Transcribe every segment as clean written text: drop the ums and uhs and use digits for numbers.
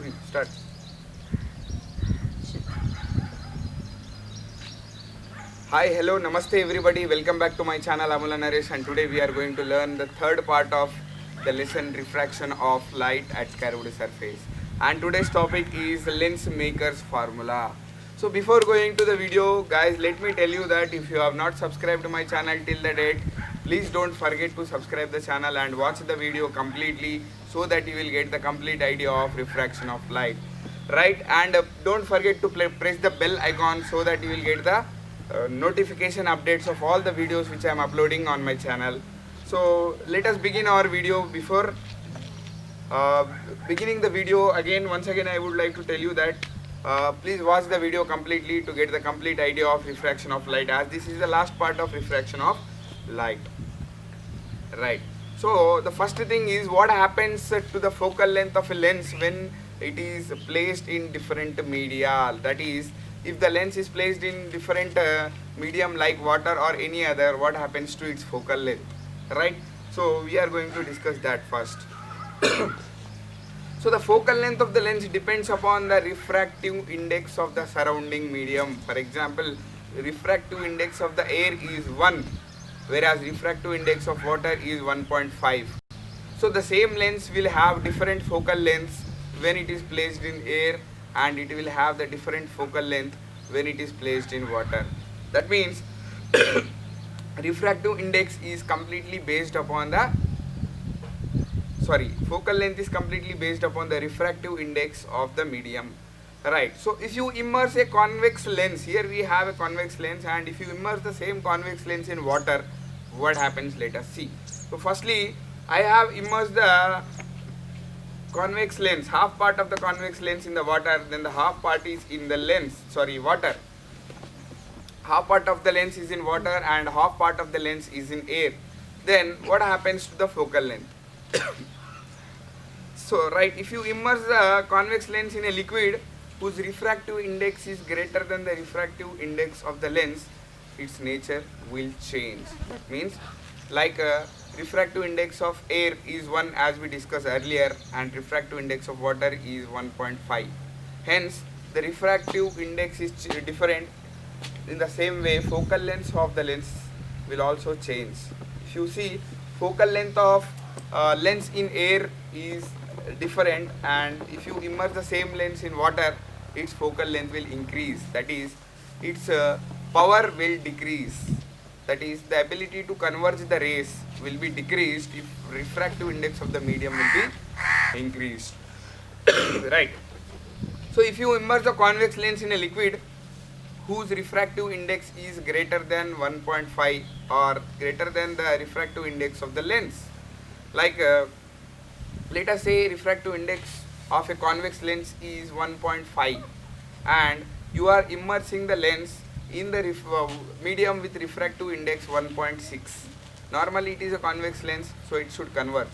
3, start. Hi, hello, namaste everybody. Welcome back to my channel Amula Naresh, and today we are going to learn the third part of the lesson refraction of light at curved surface. And today's topic is lens maker's formula. So before going to the video, guys, let me tell you that if you have not subscribed to my channel till the date, please don't forget to subscribe the channel and watch the video completely so that you will get the complete idea of refraction of light, right? And don't forget to press the bell icon so that you will get the notification updates of all the videos which I am uploading on my channel. So let us begin our video. Before uh, beginning the video, once again I would like to tell you that please watch the video completely to get the complete idea of refraction of light, as this is the last part of refraction of light, right? So the first thing is what happens to the focal length of a lens when it is placed in different media. That is, if the lens is placed in different medium like water or any other, what happens to its focal length, right? So we are going to discuss that first. So the focal length of the lens depends upon the refractive index of the surrounding medium. For example, refractive index of the air is 1, whereas refractive index of water is 1.5. So the same lens will have different focal lengths when it is placed in air, and it will have the different focal length when it is placed in water. That means refractive index is completely based upon the focal length is completely based upon the refractive index of the medium, right? So if you immerse a convex lens, here we have a convex lens, and if you immerse the same convex lens in water, what happens? Let us see. So firstly, I have immersed the convex lens, half part of the convex lens in the water, then the half part is in the water. Half part of the lens is in water and half part of the lens is in air. Then what happens to the focal length? So right, if you immerse the convex lens in a liquid whose refractive index is greater than the refractive index of the lens, its nature will change. That means, like refractive index of air is 1 as we discussed earlier, and refractive index of water is 1.5. Hence the refractive index is different. In the same way, focal length of the lens will also change. If you see, focal length of lens in air is different, and if you immerse the same lens in water, its focal length will increase. That is, its power will decrease. That is, the ability to converge the rays will be decreased if refractive index of the medium will be increased. Right. So if you immerse the convex lens in a liquid whose refractive index is greater than 1.5 or greater than the refractive index of the lens, like let us say refractive index of a convex lens is 1.5, and you are immersing the lens in the medium with refractive index 1.6. Normally it is a convex lens, so it should converge.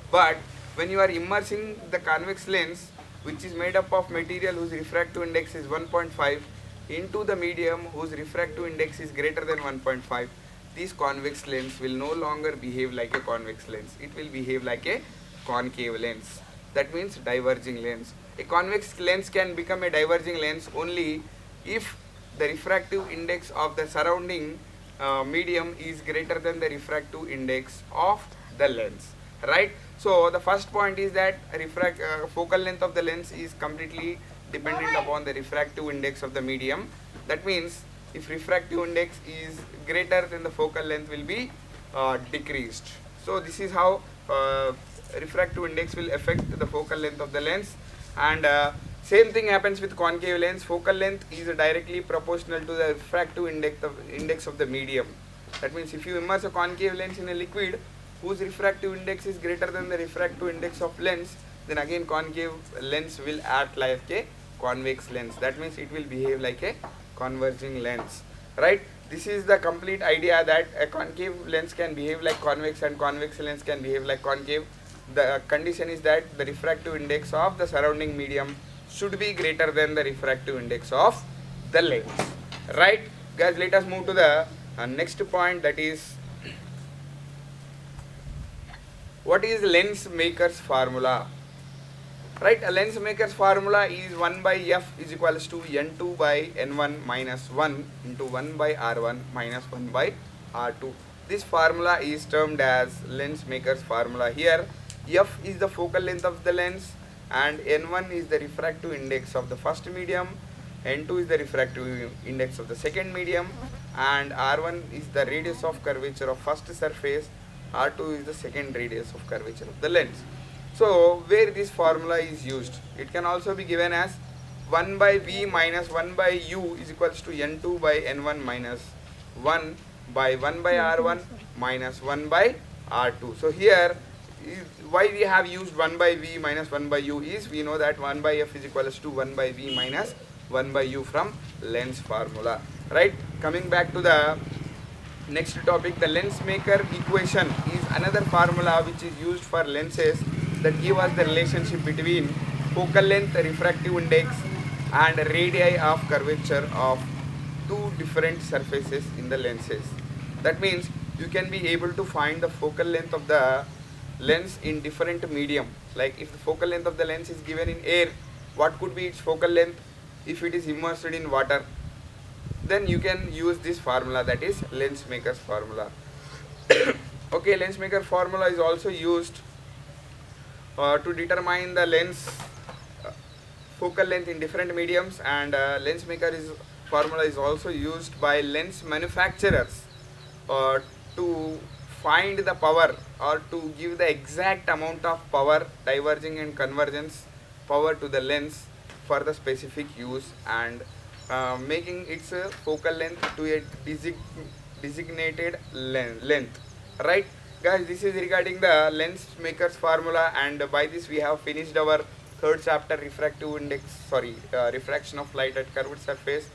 But when you are immersing the convex lens, which is made up of material whose refractive index is 1.5, into the medium whose refractive index is greater than 1.5, this convex lens will no longer behave like a convex lens. It will behave like a concave lens. That means diverging lens. A convex lens can become a diverging lens only if the refractive index of the surrounding medium is greater than the refractive index of the lens, right? So the first point is that focal length of the lens is completely dependent upon the refractive index of the medium. That means if refractive index is greater, then the focal length will be decreased. So this is how refractive index will affect the focal length of the lens. And same thing happens with concave lens. Focal length is directly proportional to the refractive index of the medium. That means if you immerse a concave lens in a liquid whose refractive index is greater than the refractive index of lens, then again concave lens will act like a convex lens. That means it will behave like a converging lens, right? This is the complete idea, that a concave lens can behave like convex and convex lens can behave like concave. The condition is that the refractive index of the surrounding medium should be greater than the refractive index of the lens, right? Guys, let us move to the next point, that is, what is lens maker's formula? right? A lens maker's formula is 1 by f is equals to n2 by n1 minus 1 into 1 by r1 minus 1 by r2. This formula is termed as lens maker's formula. Here f is the focal length of the lens and n1 is the refractive index of the first medium, n2 is the refractive index of the second medium, and r1 is the radius of curvature of first surface, r2 is the second radius of curvature of the lens. So where this formula is used, it can also be given as 1 by v minus 1 by u is equals to n2 by n1 minus 1 by 1 by r1 minus 1 by r2. So here why we have used 1 by v minus 1 by u is we know that 1 by f is equals to 1 by v minus 1 by u from lens formula, right? Coming back to the next topic, the lens maker equation is another formula which is used for lenses that give us the relationship between focal length, refractive index and radii of curvature of two different surfaces in the lenses. That means you can be able to find the focal length of the lens in different medium. Like if the focal length of the lens is given in air, what could be its focal length? If it is immersed in water, then you can use this formula, that is lens maker's formula. Okay, lens maker formula is also used to determine the lens focal length in different mediums, and lens maker formula is also used by lens manufacturers to find the power or to give the exact amount of power, diverging and convergence power to the lens for the specific use, and making its focal length to a designated length, right? Guys, this is regarding the lens maker's formula, and by this we have finished our third chapter, refraction of light at curved surface.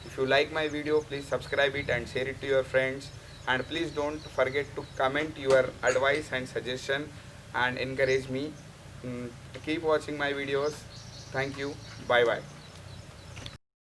If you like my video, please subscribe it and share it to your friends, and please don't forget to comment your advice and suggestion and encourage me. Keep watching my videos. Thank you. Bye bye.